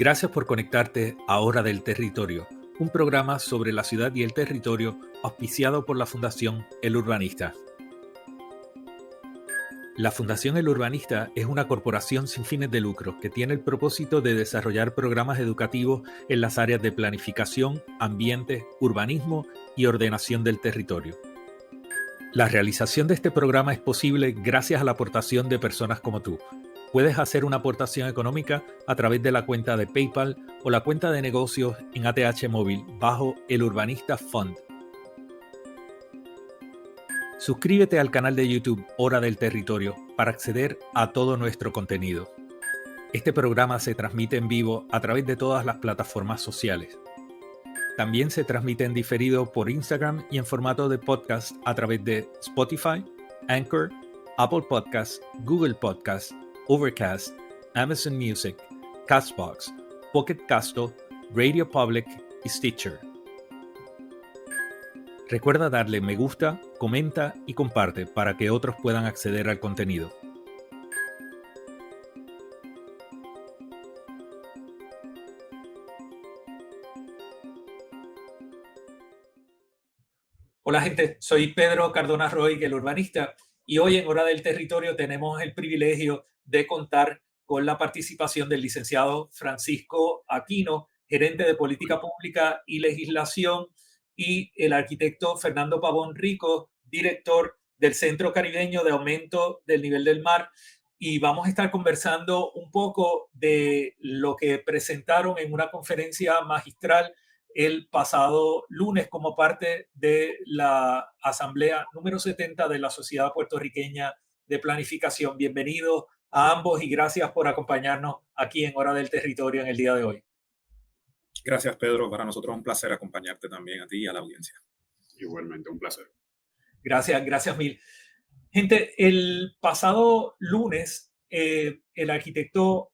Gracias por conectarte a Hora del Territorio, un programa sobre la ciudad y el territorio auspiciado por la Fundación El Urbanista. La Fundación El Urbanista es una corporación sin fines de lucro que tiene el propósito de desarrollar programas educativos en las áreas de planificación, ambiente, urbanismo y ordenación del territorio. La realización de este programa es posible gracias a la aportación de personas como tú. Puedes hacer una aportación económica a través de la cuenta de PayPal o la cuenta de negocios en ATH Móvil bajo El Urbanista Fund. Suscríbete al canal de YouTube Hora del Territorio para acceder a todo nuestro contenido. Este programa se transmite en vivo a través de todas las plataformas sociales. También se transmite en diferido por Instagram y en formato de podcast a través de Spotify, Anchor, Apple Podcasts, Google Podcasts, Overcast, Amazon Music, Castbox, Pocket Casto, Radio Public y Stitcher. Recuerda darle me gusta, comenta y comparte para que otros puedan acceder al contenido. Hola gente, soy Pedro Cardona Roy, el urbanista, y hoy en Hora del Territorio tenemos el privilegio de contar con la participación del licenciado Francisco Aquino, gerente de Política Pública y Legislación, y el arquitecto Fernando Pavón Rico, director del Centro Caribeño de Aumento del Nivel del Mar. Y vamos a estar conversando un poco de lo que presentaron en una conferencia magistral el pasado lunes como parte de la asamblea número 70 de la Sociedad Puertorriqueña de Planificación. Bienvenidos a ambos y gracias por acompañarnos aquí en Hora del Territorio en el día de hoy. Gracias, Pedro. Para nosotros es un placer acompañarte también a ti y a la audiencia. Igualmente, un placer. Gracias mil. Gente, el pasado lunes, el arquitecto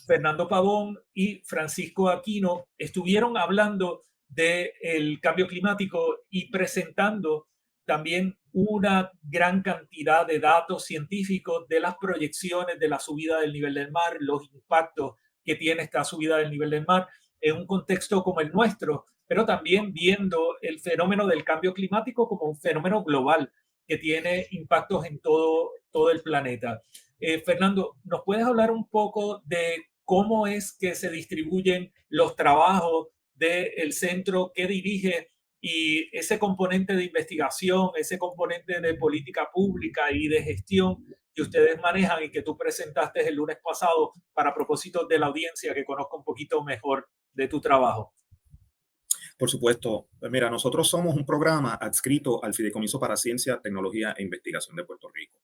Fernando Pavón y Francisco Aquino estuvieron hablando del cambio climático y presentando también una gran cantidad de datos científicos de las proyecciones de la subida del nivel del mar, los impactos que tiene esta subida del nivel del mar en un contexto como el nuestro, pero también viendo el fenómeno del cambio climático como un fenómeno global que tiene impactos en todo el planeta. Fernando, ¿nos puedes hablar un poco de cómo es que se distribuyen los trabajos del centro que dirige y ese componente de investigación, ese componente de política pública y de gestión que ustedes manejan y que tú presentaste el lunes pasado para propósitos de la audiencia que conozca un poquito mejor de tu trabajo? Por supuesto, pues mira, nosotros somos un programa adscrito al Fideicomiso para Ciencia, Tecnología e Investigación de Puerto Rico.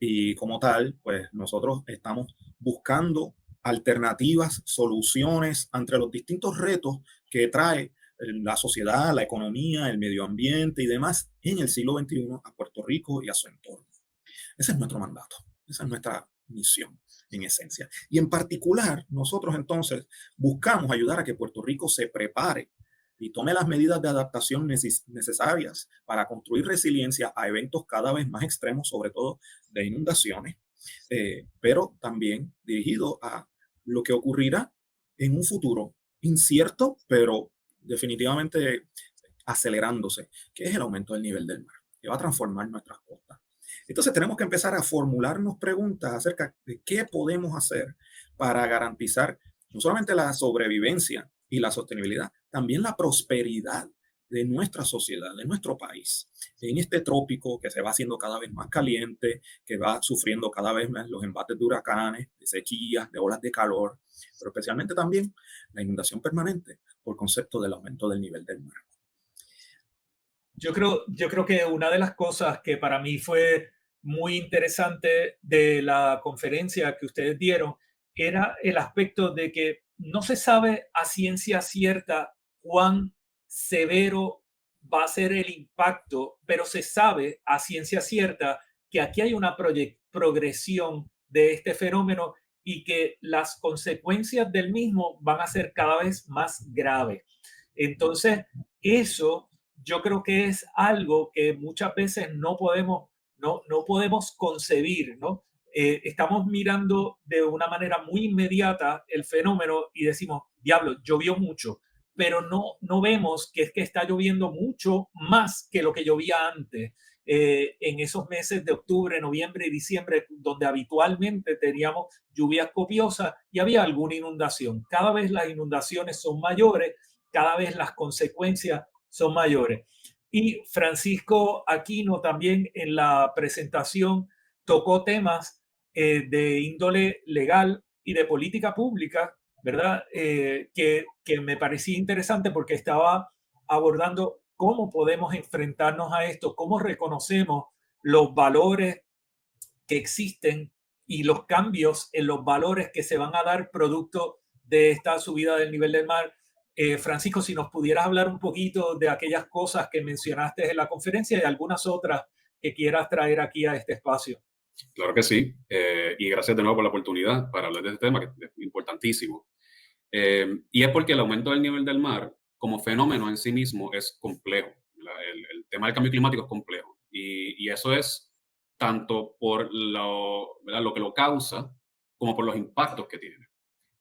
Y como tal, pues nosotros estamos buscando alternativas, soluciones ante los distintos retos que trae la sociedad, la economía, el medio ambiente y demás en el siglo XXI a Puerto Rico y a su entorno. Ese es nuestro mandato, esa es nuestra misión en esencia. Y en particular, nosotros entonces buscamos ayudar a que Puerto Rico se prepare y tome las medidas de adaptación necesarias para construir resiliencia a eventos cada vez más extremos, sobre todo de inundaciones, pero también dirigido a lo que ocurrirá en un futuro incierto, pero definitivamente acelerándose, que es el aumento del nivel del mar, que va a transformar nuestras costas. Entonces tenemos que empezar a formularnos preguntas acerca de qué podemos hacer para garantizar no solamente la sobrevivencia y la sostenibilidad, también la prosperidad de nuestra sociedad, de nuestro país, en este trópico que se va haciendo cada vez más caliente, que va sufriendo cada vez más los embates de huracanes, de sequías, de olas de calor, pero especialmente también la inundación permanente por concepto del aumento del nivel del mar. Yo creo que una de las cosas que para mí fue muy interesante de la conferencia que ustedes dieron era el aspecto de que no se sabe a ciencia cierta cuán severo va a ser el impacto, pero se sabe a ciencia cierta que aquí hay una progresión de este fenómeno y que las consecuencias del mismo van a ser cada vez más graves. Entonces, eso yo creo que es algo que muchas veces no podemos concebir, ¿no? estamos mirando de una manera muy inmediata el fenómeno y decimos, diablo, llovió mucho, pero no vemos que es que está lloviendo mucho más que lo que llovía antes. En esos meses de octubre, noviembre y diciembre, donde habitualmente teníamos lluvias copiosas y había alguna inundación. Cada vez las inundaciones son mayores, cada vez las consecuencias son mayores. Y Francisco Aquino también en la presentación tocó temas de índole legal y de política pública, ¿verdad? Que me parecía interesante porque estaba abordando cómo podemos enfrentarnos a esto, cómo reconocemos los valores que existen y los cambios en los valores que se van a dar producto de esta subida del nivel del mar. Francisco, si nos pudieras hablar un poquito de aquellas cosas que mencionaste en la conferencia y algunas otras que quieras traer aquí a este espacio. Claro que sí. Y gracias de nuevo por la oportunidad para hablar de este tema, que es importantísimo. Y es porque el aumento del nivel del mar, como fenómeno en sí mismo, es complejo. El tema del cambio climático es complejo. Y eso es tanto por ¿verdad?, lo que lo causa, como por los impactos que tiene.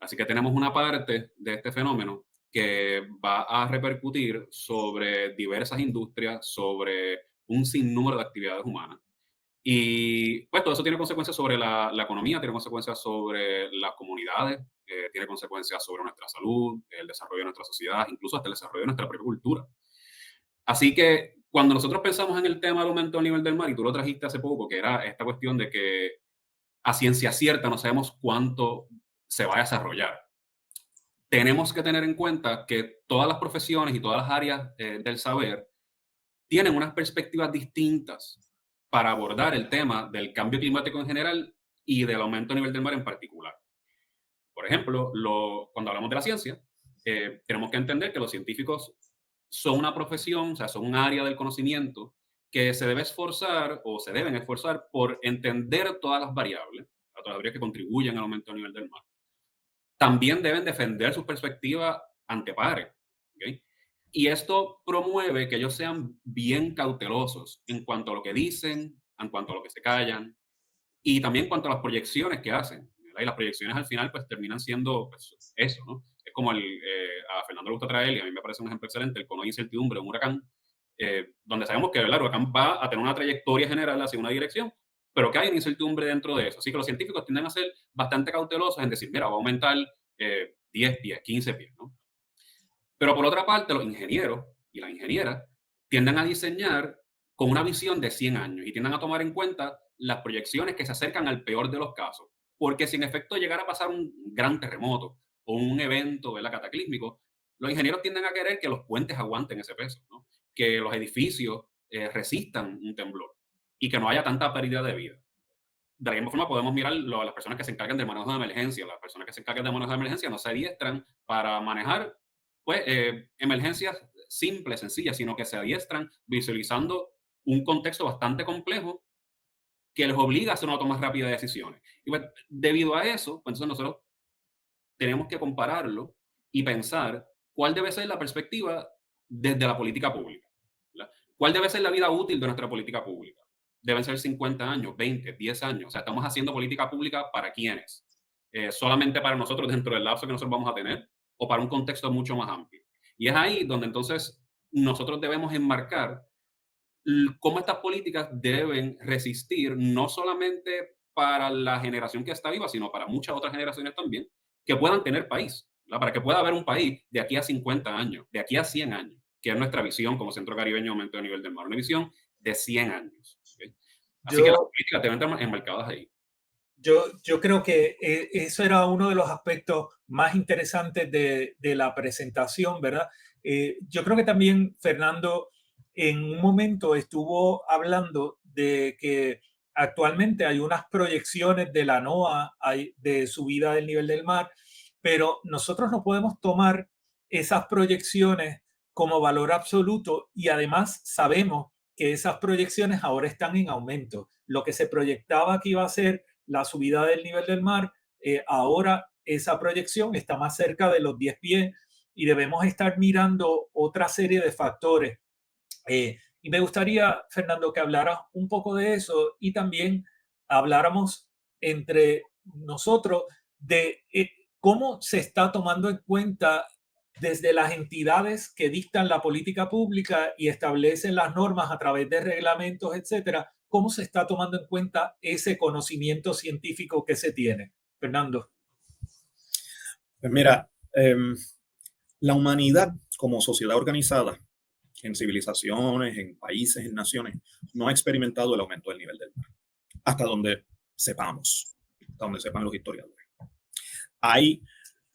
Así que tenemos una parte de este fenómeno que va a repercutir sobre diversas industrias, sobre un sinnúmero de actividades humanas. Y pues todo eso tiene consecuencias sobre la economía, tiene consecuencias sobre las comunidades, tiene consecuencias sobre nuestra salud, el desarrollo de nuestra sociedad, incluso hasta el desarrollo de nuestra propia cultura. Así que cuando nosotros pensamos en el tema del aumento del nivel del mar, y tú lo trajiste hace poco, que era esta cuestión de que a ciencia cierta no sabemos cuánto se va a desarrollar. Tenemos que tener en cuenta que todas las profesiones y todas las áreas del saber tienen unas perspectivas distintas para abordar el tema del cambio climático en general y del aumento a nivel del mar en particular. Por ejemplo, cuando hablamos de la ciencia, tenemos que entender que los científicos son una profesión, o sea, son un área del conocimiento que se debe esforzar o se deben esforzar por entender todas las variables que contribuyen al aumento a nivel del mar. También deben defender su perspectiva ante pares. ¿Okay? Y esto promueve que ellos sean bien cautelosos en cuanto a lo que dicen, en cuanto a lo que se callan, y también en cuanto a las proyecciones que hacen. ¿Verdad? Y las proyecciones al final pues terminan siendo pues, eso, ¿no? Es como a Fernando le gusta traer, y a mí me parece un ejemplo excelente, el cono de incertidumbre de un huracán, donde sabemos que, ¿verdad?, el huracán va a tener una trayectoria general hacia una dirección, pero que hay una incertidumbre dentro de eso. Así que los científicos tienden a ser bastante cautelosos en decir, mira, va a aumentar 10 pies, 15 pies, ¿no? Pero por otra parte, los ingenieros y las ingenieras tienden a diseñar con una visión de 100 años y tienden a tomar en cuenta las proyecciones que se acercan al peor de los casos. Porque si en efecto llegara a pasar un gran terremoto o un evento, ¿verdad?, cataclísmico, los ingenieros tienden a querer que los puentes aguanten ese peso, ¿no? Que los edificios resistan un temblor y que no haya tanta pérdida de vida. De la misma forma podemos mirar las personas que se encargan de manejo de emergencia. Las personas que se encargan de manejo de emergencia no se adiestran para manejar pues, emergencias simples, sencillas, sino que se adiestran visualizando un contexto bastante complejo que les obliga a hacer una toma rápida de decisiones. Y pues, debido a eso, pues, entonces nosotros tenemos que compararlo y pensar cuál debe ser la perspectiva desde la política pública, ¿verdad? ¿Cuál debe ser la vida útil de nuestra política pública? Deben ser 50 años, 20, 10 años. O sea, estamos haciendo política pública para quiénes. Solamente para nosotros dentro del lapso que nosotros vamos a tener o para un contexto mucho más amplio. Y es ahí donde entonces nosotros debemos enmarcar cómo estas políticas deben resistir no solamente para la generación que está viva, sino para muchas otras generaciones también, que puedan tener país, ¿verdad? Para que pueda haber un país de aquí a 50 años, de aquí a 100 años, que es nuestra visión como Centro Caribeño de Aumento de Nivel del Mar, una visión de 100 años. ¿Okay? Así que las Yo, políticas deben estar enmarcadas ahí. yo creo que eso era uno de los aspectos más interesantes de la presentación, ¿verdad? Yo creo que también Fernando en un momento estuvo hablando de que actualmente hay unas proyecciones de la NOAA de subida del nivel del mar, pero nosotros no podemos tomar esas proyecciones como valor absoluto y además sabemos que esas proyecciones ahora están en aumento. Lo que se proyectaba que iba a ser la subida del nivel del mar, ahora esa proyección está más cerca de los 10 pies y debemos estar mirando otra serie de factores. Y me gustaría, Fernando, que hablaras un poco de eso y también habláramos entre nosotros de cómo se está tomando en cuenta desde las entidades que dictan la política pública y establecen las normas a través de reglamentos, etcétera, cómo se está tomando en cuenta ese conocimiento científico que se tiene. Fernando. Pues mira, la humanidad como sociedad organizada en civilizaciones, en países, en naciones, no ha experimentado el aumento del nivel del mar, hasta donde sepamos, hasta donde sepan los historiadores. Hay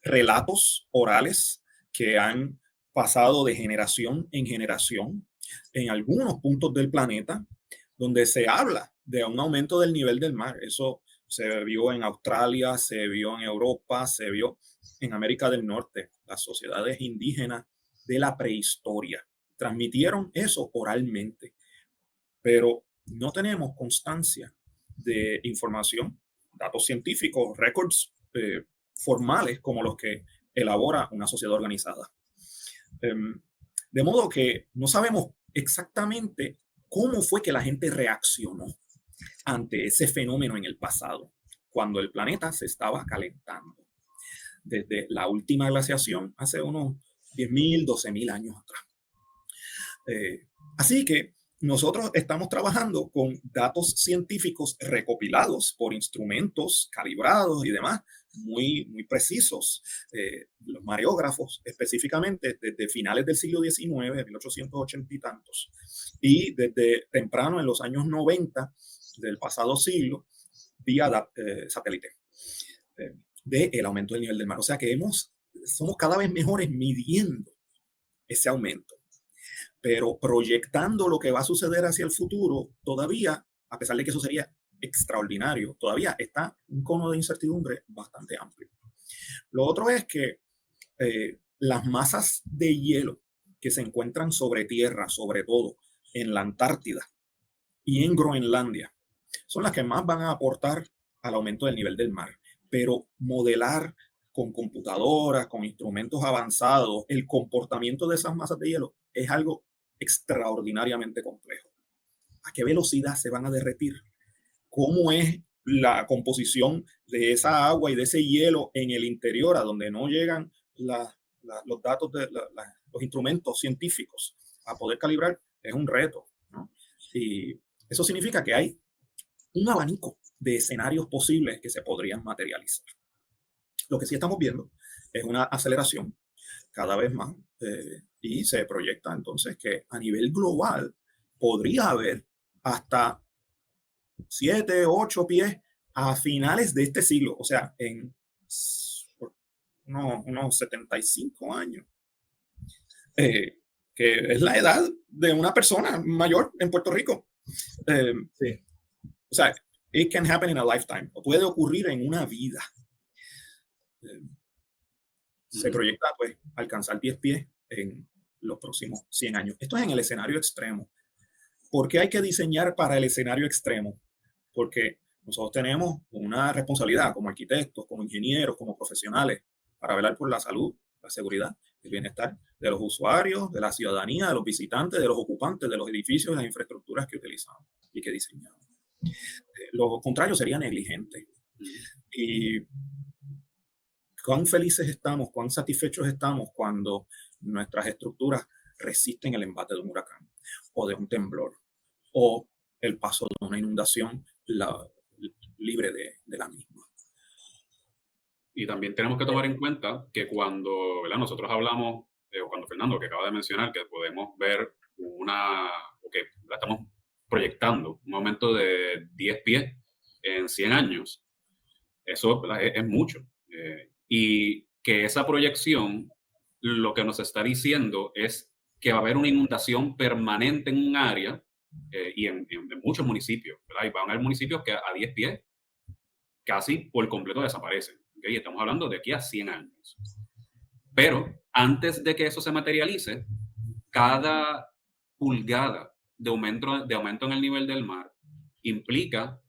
relatos orales que han pasado de generación en generación en algunos puntos del planeta donde se habla de un aumento del nivel del mar. Eso se vio en Australia, se vio en Europa, se vio en América del Norte. Las sociedades indígenas de la prehistoria transmitieron eso oralmente, pero no tenemos constancia de información, datos científicos, récords formales como los que elabora una sociedad organizada. De modo que no sabemos exactamente cómo fue que la gente reaccionó ante ese fenómeno en el pasado, cuando el planeta se estaba calentando. Desde la última glaciación, hace unos 10.000, 12.000 años atrás. Así que nosotros estamos trabajando con datos científicos recopilados por instrumentos calibrados y demás, muy, muy precisos. Los mareógrafos, específicamente desde finales del siglo XIX, 1880 y tantos, y desde temprano en los años 90 del pasado siglo, vía satélite, del aumento del nivel del mar. O sea que somos cada vez mejores midiendo ese aumento. Pero proyectando lo que va a suceder hacia el futuro, todavía, a pesar de que eso sería extraordinario, todavía está un cono de incertidumbre bastante amplio. Lo otro es que las masas de hielo que se encuentran sobre tierra, sobre todo en la Antártida y en Groenlandia, son las que más van a aportar al aumento del nivel del mar. Pero modelar con computadoras, con instrumentos avanzados, el comportamiento de esas masas de hielo es algo extraordinariamente complejo. ¿A qué velocidad se van a derretir? ¿Cómo es la composición de esa agua y de ese hielo en el interior, a donde no llegan los datos de los instrumentos científicos a poder calibrar? Es un reto, ¿no? Y eso significa que hay un abanico de escenarios posibles que se podrían materializar. Lo que sí estamos viendo es una aceleración cada vez más y se proyecta entonces que a nivel global podría haber hasta 7, 8 pies a finales de este siglo, o sea, en unos 75 años, que es la edad de una persona mayor en Puerto Rico. Sí. O sea, it can happen in a lifetime, o puede ocurrir en una vida. Se proyecta pues alcanzar 10 pies en los próximos 100 años. Esto es en el escenario extremo. ¿Por qué hay que diseñar para el escenario extremo? Porque nosotros tenemos una responsabilidad como arquitectos, como ingenieros, como profesionales, para velar por la salud, la seguridad, el bienestar de los usuarios, de la ciudadanía, de los visitantes, de los ocupantes, de los edificios y las infraestructuras que utilizamos y que diseñamos. Lo contrario sería negligente. Y cuán felices estamos, cuán satisfechos estamos cuando nuestras estructuras resisten el embate de un huracán o de un temblor o el paso de una inundación libre de la misma. Y también tenemos que tomar en cuenta que cuando, ¿verdad?, nosotros hablamos, o cuando Fernando, que acaba de mencionar, que podemos ver que estamos proyectando un aumento de 10 pies en 100 años, eso es mucho. Y que esa proyección lo que nos está diciendo es que va a haber una inundación permanente en un área y en muchos municipios, ¿verdad? Y van a haber municipios que a 10 pies casi por completo desaparecen. ¿Okay? Y estamos hablando de aquí a 100 años. Pero antes de que eso se materialice, cada pulgada de aumento en el nivel del mar implica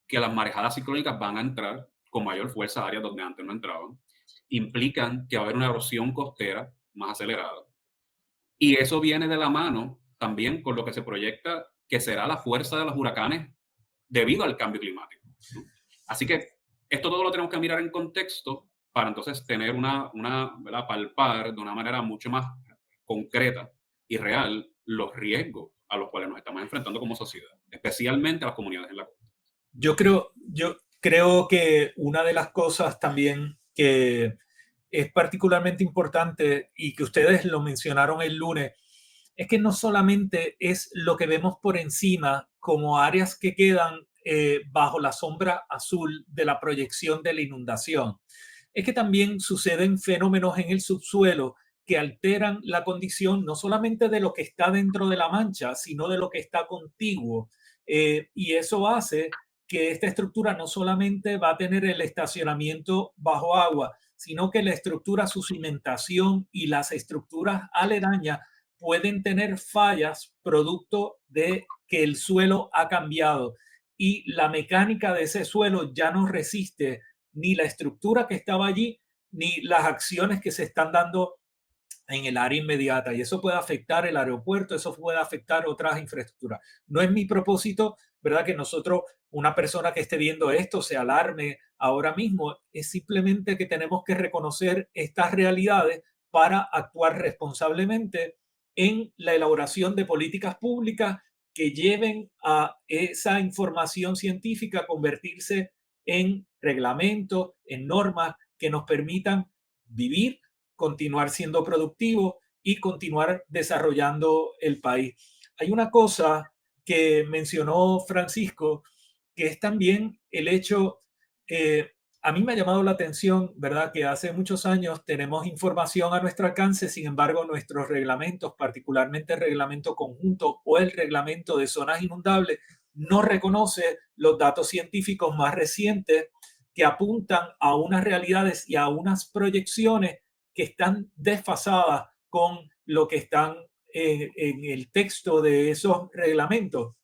que las marejadas ciclónicas van a entrar con mayor fuerza a áreas donde antes no entraban, implican que va a haber una erosión costera más acelerada. Y eso viene de la mano también con lo que se proyecta que será la fuerza de los huracanes debido al cambio climático, ¿no? Así que Esto todo lo tenemos que mirar en contexto para entonces tener ¿verdad? Palpar de una manera mucho más concreta y real los riesgos a los cuales nos estamos enfrentando como sociedad, especialmente a las comunidades en la costa. Yo creo que una de las cosas también que es particularmente importante y que ustedes lo mencionaron el lunes, es que no solamente es lo que vemos por encima como áreas que quedan bajo la sombra azul de la proyección de la inundación, es que también suceden fenómenos en el subsuelo que alteran la condición no solamente de lo que está dentro de la mancha, sino de lo que está contiguo. Y eso hace que esta estructura no solamente va a tener el estacionamiento bajo agua, sino que la estructura, su cimentación y las estructuras aledañas pueden tener fallas producto de que el suelo ha cambiado y la mecánica de ese suelo ya no resiste ni la estructura que estaba allí, ni las acciones que se están dando en el área inmediata. Y eso puede afectar el aeropuerto, eso puede afectar otras infraestructuras. No es mi propósito, ¿verdad? Que nosotros, una persona que esté viendo esto, se alarme ahora mismo. Es simplemente que tenemos que reconocer estas realidades para actuar responsablemente en la elaboración de políticas públicas que lleven a esa información científica a convertirse en reglamentos, en normas que nos permitan vivir, continuar siendo productivos y continuar desarrollando el país. Hay una cosa que mencionó Francisco, que es también el hecho, a mí me ha llamado la atención, ¿verdad? Que hace muchos años tenemos información a nuestro alcance, sin embargo, nuestros reglamentos, particularmente el reglamento conjunto o el reglamento de zonas inundables, no reconoce los datos científicos más recientes que apuntan a unas realidades y a unas proyecciones que están desfasadas con lo que están en el texto de esos reglamentos.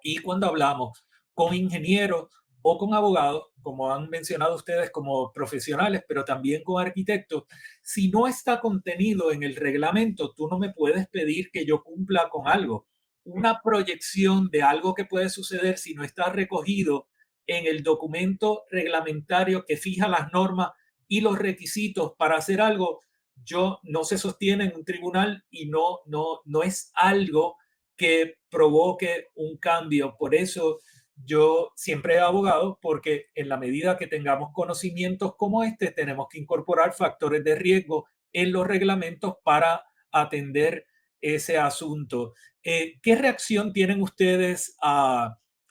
Y cuando hablamos con ingenieros o con abogados, como han mencionado ustedes como profesionales, pero también con arquitectos, si no está contenido en el reglamento, tú no me puedes pedir que yo cumpla con algo. Una proyección de algo que puede suceder si no está recogido en el documento reglamentario que fija las normas y los requisitos para hacer algo, yo no se sostiene en un tribunal y no es algo que provoque un cambio. Por eso yo siempre he abogado porque en la medida que tengamos conocimientos como este, tenemos que incorporar factores de riesgo en los reglamentos para atender ese asunto. ¿Qué reacción tienen ustedes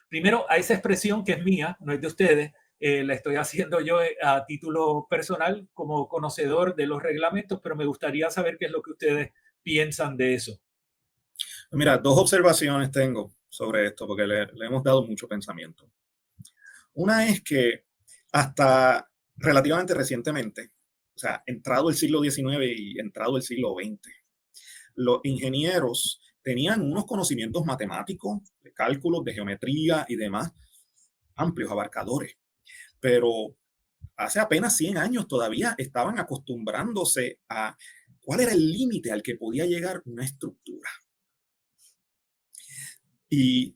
primero a esa expresión que es mía, no es de ustedes? La estoy haciendo yo a título personal como conocedor de los reglamentos, pero me gustaría saber qué es lo que ustedes piensan de eso. Mira, dos observaciones tengo sobre esto, porque le hemos dado mucho pensamiento. Una es que hasta relativamente recientemente, o sea, entrado el siglo XIX y entrado el siglo XX, los ingenieros tenían unos conocimientos matemáticos, de cálculos, de geometría y demás, amplios, abarcadores. Pero hace apenas 100 años todavía estaban acostumbrándose a cuál era el límite al que podía llegar una estructura. Y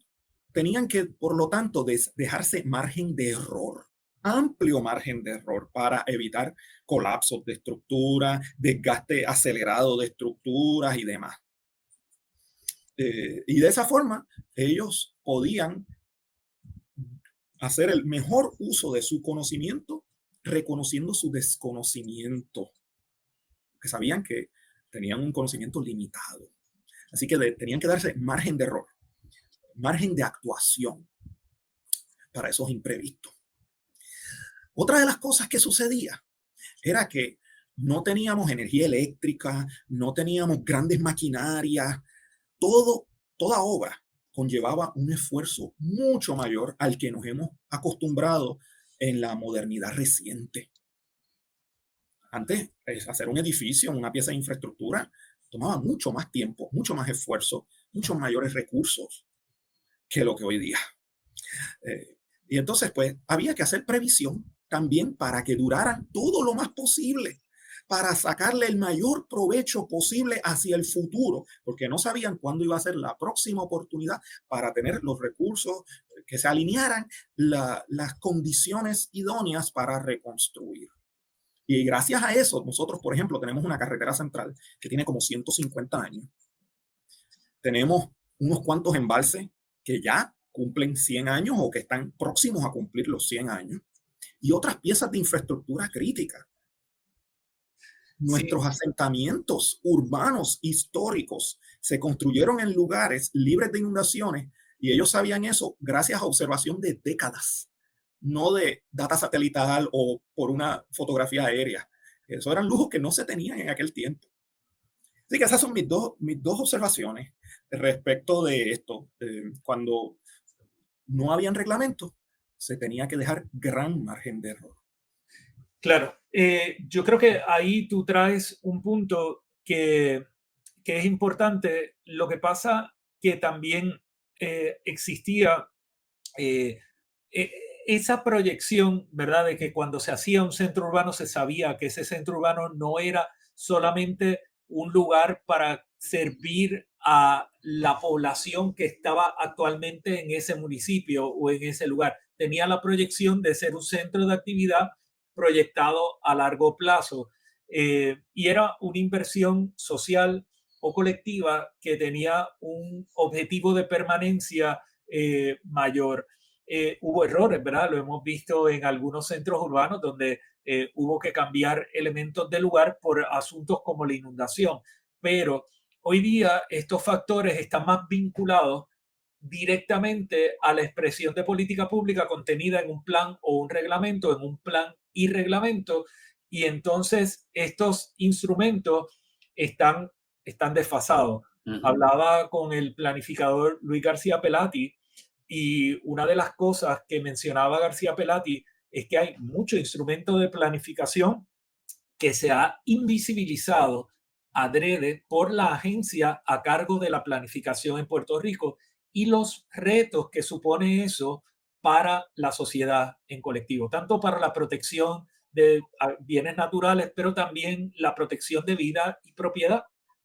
tenían que, por lo tanto, dejarse margen de error, amplio margen de error para evitar colapsos de estructura, desgaste acelerado de estructuras y demás. Y de esa forma, ellos podían hacer el mejor uso de su conocimiento, reconociendo su desconocimiento, que sabían que tenían un conocimiento limitado. Así que tenían que darse margen de error, margen de actuación para esos imprevistos. Otra de las cosas que sucedía era que no teníamos energía eléctrica, no teníamos grandes maquinarias, toda obra conllevaba un esfuerzo mucho mayor al que nos hemos acostumbrado en la modernidad reciente. Antes, hacer un edificio, una pieza de infraestructura, tomaba mucho más tiempo, mucho más esfuerzo, muchos mayores recursos que lo que hoy día. Y entonces, pues, había que hacer previsión también para que duraran todo lo más posible, para sacarle el mayor provecho posible hacia el futuro, porque no sabían cuándo iba a ser la próxima oportunidad para tener los recursos que se alinearan las condiciones idóneas para reconstruir. Y gracias a eso, nosotros, por ejemplo, tenemos una carretera central que tiene como 150 años. Tenemos unos cuantos embalses que ya cumplen 100 años o que están próximos a cumplir los 100 años. Y otras piezas de infraestructura crítica. Sí, Nuestros asentamientos urbanos históricos se construyeron en lugares libres de inundaciones y ellos sabían eso gracias a observación de décadas, no de data satelital o por una fotografía aérea. Eso eran lujos que no se tenían en aquel tiempo. Así que esas son mis dos observaciones respecto de esto. Cuando no habían reglamentos, se tenía que dejar gran margen de error. claro. Yo creo que ahí tú traes un punto que es importante. Lo que pasa que también existía eh, e- esa proyección, ¿verdad? De que cuando se hacía un centro urbano se sabía que ese centro urbano no era solamente un lugar para servir a la población que estaba actualmente en ese municipio o en ese lugar. Tenía la proyección de ser un centro de actividad proyectado a largo plazo, y era una inversión social o colectiva que tenía un objetivo de permanencia mayor. Hubo errores, ¿verdad? Lo hemos visto en algunos centros urbanos donde hubo que cambiar elementos del lugar por asuntos como la inundación. Pero hoy día estos factores están más vinculados directamente a la expresión de política pública contenida en un plan o un reglamento, en un plan y reglamento, y entonces estos instrumentos están, están desfasados. Ujú. Hablaba con el planificador Luis García Pelati y una de las cosas que mencionaba García Pelati es que hay mucho instrumento de planificación que se ha invisibilizado adrede por la agencia a cargo de la planificación en Puerto Rico y los retos que supone eso para la sociedad en colectivo, tanto para la protección de bienes naturales, pero también la protección de vida y propiedad.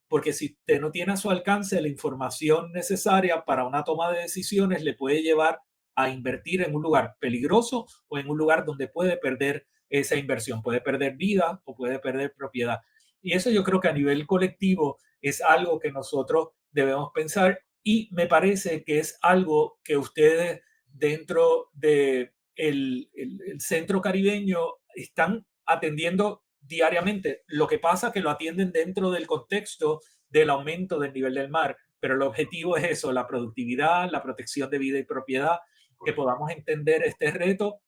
Porque si usted no tiene a su alcance la información necesaria para una toma de decisiones, le puede llevar a invertir en un lugar peligroso o en un lugar donde puede perder esa inversión. Puede perder vida o puede perder propiedad. Y eso yo creo que a nivel colectivo es algo que nosotros debemos pensar y me parece que es algo que ustedes dentro de el centro caribeño están atendiendo diariamente. Lo que pasa que lo atienden dentro del contexto del aumento del nivel del mar, pero el objetivo es eso, la productividad, la protección de vida y propiedad, que Correcto. podamos entender este reto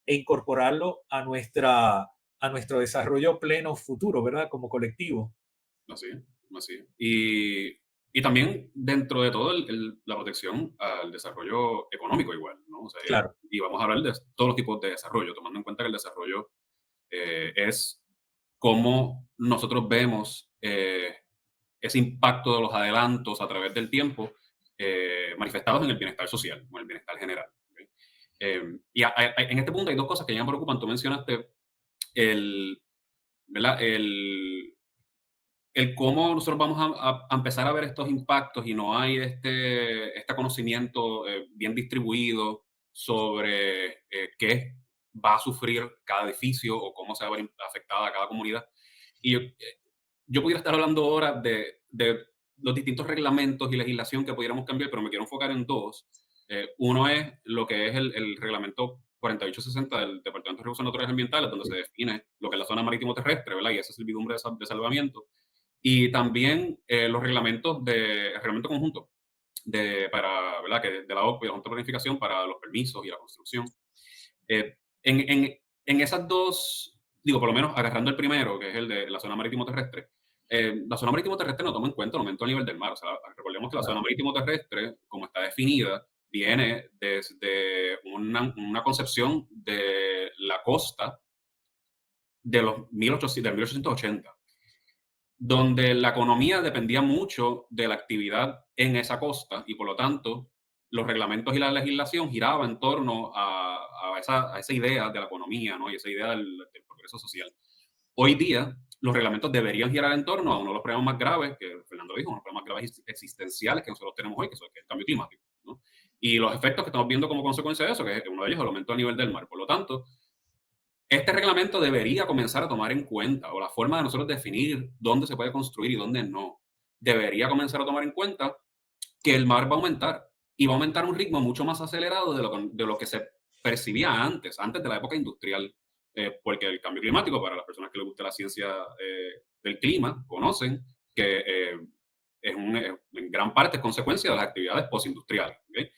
e incorporarlo a nuestro desarrollo pleno futuro, ¿verdad? Como colectivo. Así es, así es. Y también dentro de todo la protección al desarrollo económico igual, ¿no? O sea, Claro, y vamos a hablar de todos los tipos de desarrollo, tomando en cuenta que el desarrollo es cómo nosotros vemos ese impacto de los adelantos a través del tiempo manifestados en el bienestar social o en el bienestar general. ¿Ok? En este punto hay dos cosas que ya me preocupan. Tú mencionaste el, ¿verdad? El cómo nosotros vamos a empezar a ver estos impactos y no hay este conocimiento bien distribuido sobre qué va a sufrir cada edificio o cómo se va a ver afectada cada comunidad. Y yo pudiera estar hablando ahora de los distintos reglamentos y legislación que pudiéramos cambiar, pero me quiero enfocar en dos. Uno es lo que es el reglamento 4860 del Departamento de Recursos Naturales y Ambientales, donde se define lo que es la zona marítimo terrestre, ¿verdad? Y esa servidumbre de salvamiento. Y también los reglamentos el reglamento conjunto ¿verdad? De la OCPE y la Junta de Planificación para los permisos y la construcción. Eh, en esas dos, digo, por lo menos agarrando el primero, que es el de la zona marítimo terrestre, la zona marítimo terrestre no toma en cuenta el aumento a nivel del mar. O sea, recordemos que la zona claro. marítimo terrestre, como está definida, viene desde una concepción de la costa de los 1880, donde la economía dependía mucho de la actividad en esa costa y por lo tanto los reglamentos y la legislación giraban en torno a esa idea de la economía, ¿no? Y esa idea del progreso social. Hoy día los reglamentos deberían girar en torno a uno de los problemas más graves, que Fernando dijo, uno de los problemas graves existenciales que nosotros tenemos hoy, que es el cambio climático, ¿no? Y los efectos que estamos viendo como consecuencia de eso, que es uno de ellos el aumento a nivel del mar. Por lo tanto, este reglamento debería comenzar a tomar en cuenta, o la forma de nosotros definir dónde se puede construir y dónde no, debería comenzar a tomar en cuenta que el mar va a aumentar y va a aumentar a un ritmo mucho más acelerado de lo que se percibía antes de la época industrial. Porque el cambio climático, para las personas que les gusta la ciencia del clima, conocen que en gran parte es consecuencia de las actividades postindustriales. ¿Okay?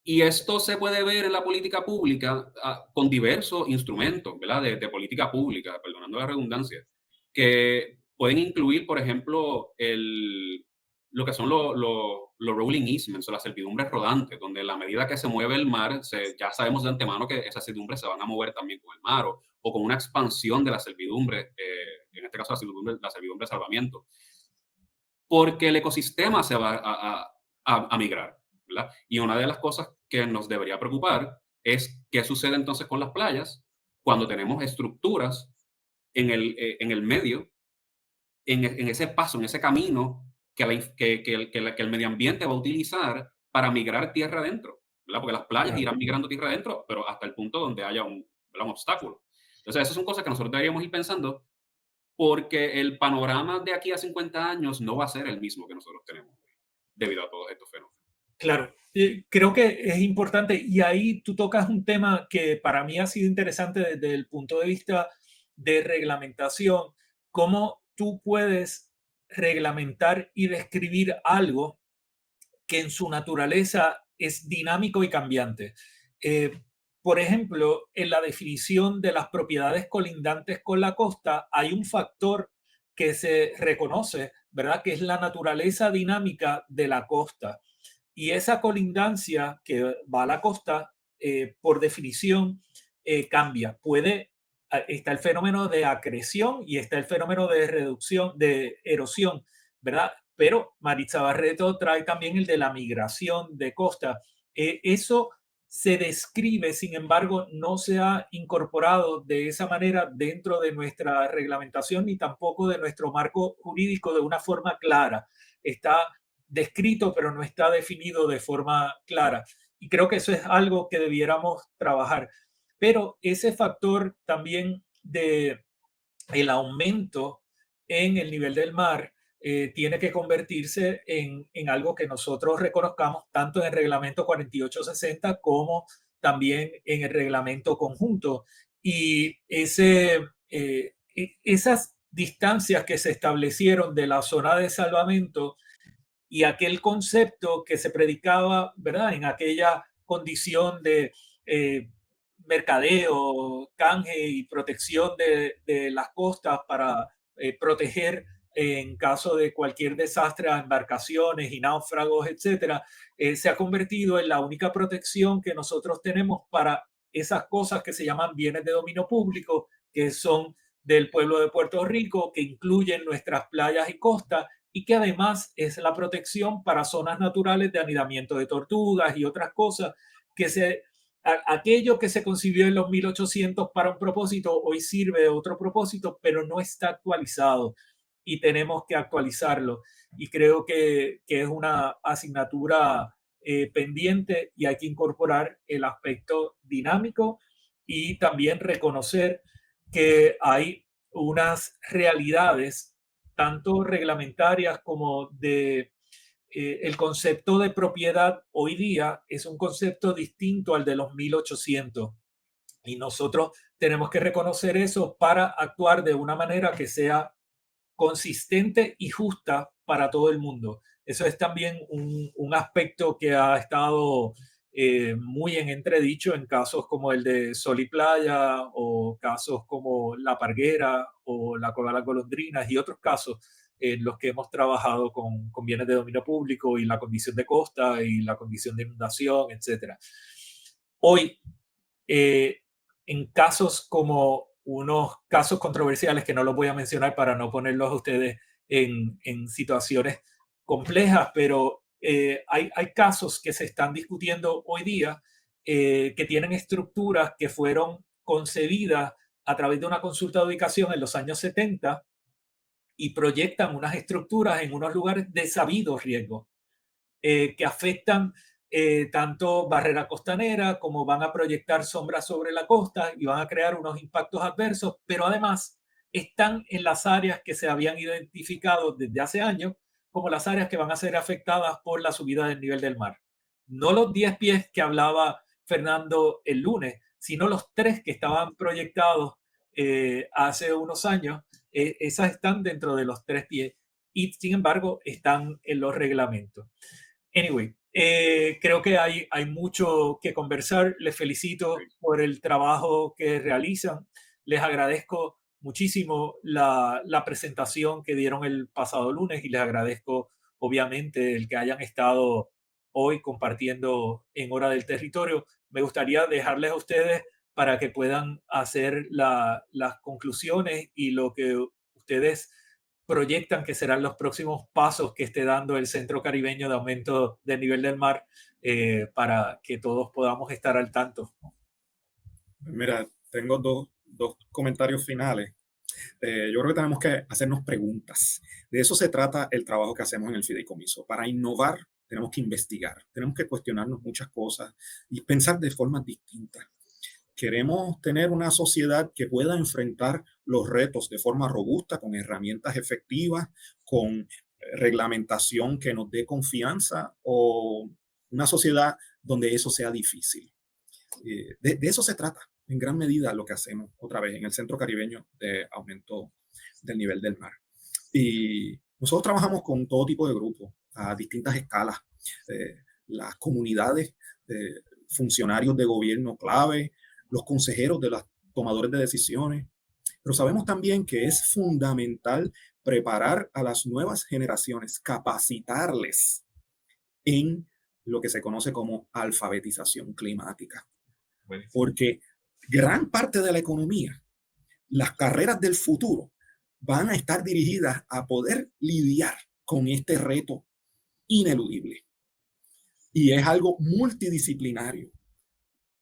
Y esto se puede ver en la política pública con diversos instrumentos, ¿verdad? De política pública, perdonando la redundancia, que pueden incluir, por ejemplo, lo que son los rolling easements o las servidumbres rodantes, donde a la medida que se mueve el mar, ya sabemos de antemano que esas servidumbres se van a mover también con el mar o con una expansión de las servidumbres, en este caso la servidumbre de salvamiento, porque el ecosistema se va a migrar, ¿verdad? Y una de las cosas que nos debería preocupar es qué sucede entonces con las playas cuando tenemos estructuras en el medio, en ese paso, en ese camino que el medio ambiente va a utilizar para migrar tierra adentro, ¿verdad? Porque las playas irán migrando tierra adentro, pero hasta el punto donde haya un obstáculo. Entonces, esas son cosas que nosotros deberíamos ir pensando, porque el panorama de aquí a 50 años no va a ser el mismo que nosotros tenemos debido a todos estos fenómenos. Claro, creo que es importante y ahí tú tocas un tema que para mí ha sido interesante desde el punto de vista de reglamentación, cómo tú puedes reglamentar y describir algo que en su naturaleza es dinámico y cambiante. Por ejemplo, en la definición de las propiedades colindantes con la costa hay un factor que se reconoce, ¿verdad? Que es la naturaleza dinámica de la costa. Y esa colindancia que va a la costa, por definición, cambia. Está el fenómeno de acreción y está el fenómeno de reducción, de erosión, ¿verdad? Pero Maritza Barreto trae también el de la migración de costa. Eso se describe, sin embargo, no se ha incorporado de esa manera dentro de nuestra reglamentación ni tampoco de nuestro marco jurídico de una forma clara. Está descrito, pero no está definido de forma clara. Y creo que eso es algo que debiéramos trabajar. Pero ese factor también de el aumento en el nivel del mar tiene que convertirse en algo que nosotros reconozcamos tanto en el reglamento 4860 como también en el reglamento conjunto. Y esas distancias que se establecieron de la zona de salvamento y aquel concepto que se predicaba, ¿verdad? En aquella condición de mercadeo, canje y protección de las costas para proteger en caso de cualquier desastre a embarcaciones y náufragos, etcétera, se ha convertido en la única protección que nosotros tenemos para esas cosas que se llaman bienes de dominio público, que son del pueblo de Puerto Rico, que incluyen nuestras playas y costas, y que además es la protección para zonas naturales de anidamiento de tortugas y otras cosas aquello que se concibió en los 1800 para un propósito, hoy sirve de otro propósito, pero no está actualizado y tenemos que actualizarlo. Y creo que es una asignatura pendiente y hay que incorporar el aspecto dinámico y también reconocer que hay unas realidades, tanto reglamentarias como de el concepto de propiedad hoy día es un concepto distinto al de los 1800 y nosotros tenemos que reconocer eso para actuar de una manera que sea consistente y justa para todo el mundo. Eso es también un aspecto que ha estado muy en entredicho en casos como el de Sol y Playa o casos como La Parguera o la Cueva de las Golondrinas y otros casos en los que hemos trabajado con bienes de dominio público y la condición de costa y la condición de inundación, etc. Hoy, en casos como unos casos controversiales que no los voy a mencionar para no ponerlos a ustedes en situaciones complejas, pero hay casos que se están discutiendo hoy día que tienen estructuras que fueron concebidas a través de una consulta de ubicación en los años 70 y proyectan unas estructuras en unos lugares de sabido riesgo que afectan tanto barrera costanera como van a proyectar sombras sobre la costa y van a crear unos impactos adversos, pero además están en las áreas que se habían identificado desde hace años como las áreas que van a ser afectadas por la subida del nivel del mar. No los 10 pies que hablaba Fernando el lunes, sino los 3 que estaban proyectados hace unos años. Esas están dentro de los 3 pies y sin embargo están en los reglamentos. Anyway, creo que hay mucho que conversar. Les felicito por el trabajo que realizan. Les agradezco muchísimo la presentación que dieron el pasado lunes y les agradezco obviamente el que hayan estado hoy compartiendo en Hora del Territorio. Me gustaría dejarles a ustedes para que puedan hacer las conclusiones y lo que ustedes proyectan que serán los próximos pasos que esté dando el Centro Caribeño de Aumento del Nivel del Mar para que todos podamos estar al tanto. Mira, tengo dos comentarios finales. Yo creo que tenemos que hacernos preguntas. De eso se trata el trabajo que hacemos en el fideicomiso. Para innovar tenemos que investigar, tenemos que cuestionarnos muchas cosas y pensar de formas distintas. Queremos tener una sociedad que pueda enfrentar los retos de forma robusta, con herramientas efectivas, con reglamentación que nos dé confianza, o una sociedad donde eso sea difícil. De eso se trata en gran medida lo que hacemos otra vez en el Centro Caribeño de Aumento del Nivel del Mar. Y nosotros trabajamos con todo tipo de grupos a distintas escalas. Las comunidades, funcionarios de gobierno clave, los consejeros de los tomadores de decisiones. Pero sabemos también que es fundamental preparar a las nuevas generaciones, capacitarles en lo que se conoce como alfabetización climática. Porque gran parte de la economía, las carreras del futuro, van a estar dirigidas a poder lidiar con este reto ineludible. Y es algo multidisciplinario.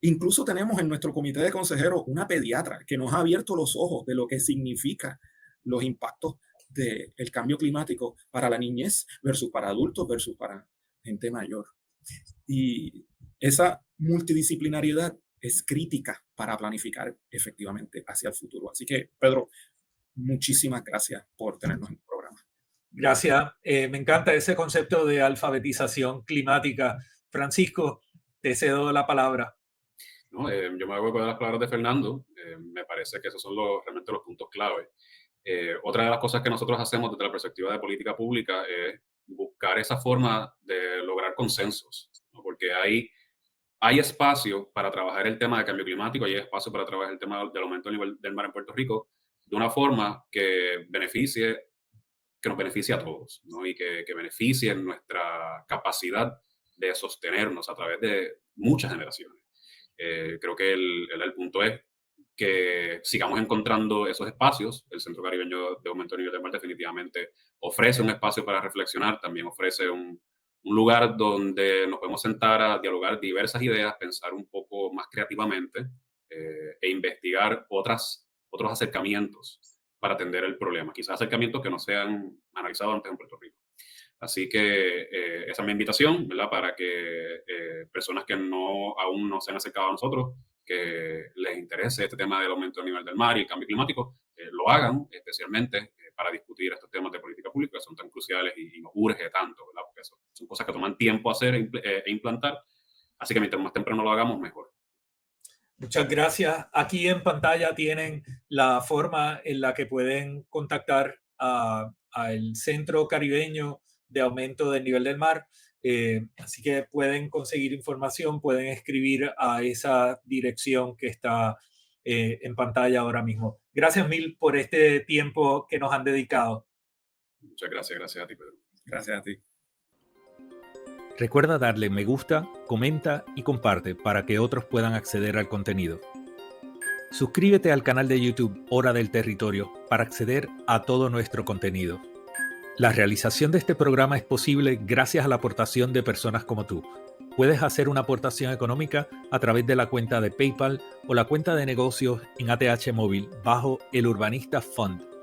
Incluso tenemos en nuestro comité de consejeros una pediatra que nos ha abierto los ojos de lo que significa los impactos del cambio climático para la niñez versus para adultos versus para gente mayor. Y esa multidisciplinariedad es crítica para planificar efectivamente hacia el futuro. Así que, Pedro, muchísimas gracias por tenernos en el programa. Gracias. Me encanta ese concepto de alfabetización climática. Francisco, te cedo la palabra. No, yo me hago con las palabras de Fernando. Me parece que esos son realmente los puntos clave. Otra de las cosas que nosotros hacemos desde la perspectiva de política pública es buscar esa forma de lograr consensos, ¿no? Porque hay espacio para trabajar el tema de cambio climático, hay espacio para trabajar el tema del aumento del nivel del mar en Puerto Rico de una forma que nos beneficie a todos, ¿no? Y que beneficie nuestra capacidad de sostenernos a través de muchas generaciones. Creo que el punto es que sigamos encontrando esos espacios. El Centro Caribeño de Aumento del Nivel del Mar definitivamente ofrece un espacio para reflexionar, también ofrece un lugar donde nos podemos sentar a dialogar diversas ideas, pensar un poco más creativamente e investigar otros acercamientos para atender el problema. Quizás acercamientos que no se han analizado antes en Puerto Rico. Así que esa es mi invitación, ¿verdad? Para que personas que aún no se han acercado a nosotros, que les interese este tema del aumento del nivel del mar y el cambio climático, lo hagan, especialmente para discutir estos temas de política pública que son tan cruciales y nos urge tanto, ¿verdad? Porque son cosas que toman tiempo hacer e implantar. Así que mientras más temprano lo hagamos, mejor. Muchas gracias. Aquí en pantalla tienen la forma en la que pueden contactar al Centro Caribeño de Aumento del Nivel del Mar. Así que pueden conseguir información, pueden escribir a esa dirección que está en pantalla ahora mismo. Gracias mil por este tiempo que nos han dedicado. Muchas gracias. Gracias a ti, Pedro. Gracias a ti. Recuerda darle me gusta, comenta y comparte para que otros puedan acceder al contenido. Suscríbete al canal de YouTube Hora del Territorio para acceder a todo nuestro contenido. La realización de este programa es posible gracias a la aportación de personas como tú. Puedes hacer una aportación económica a través de la cuenta de PayPal o la cuenta de negocios en ATH Móvil bajo El Urbanista Fund.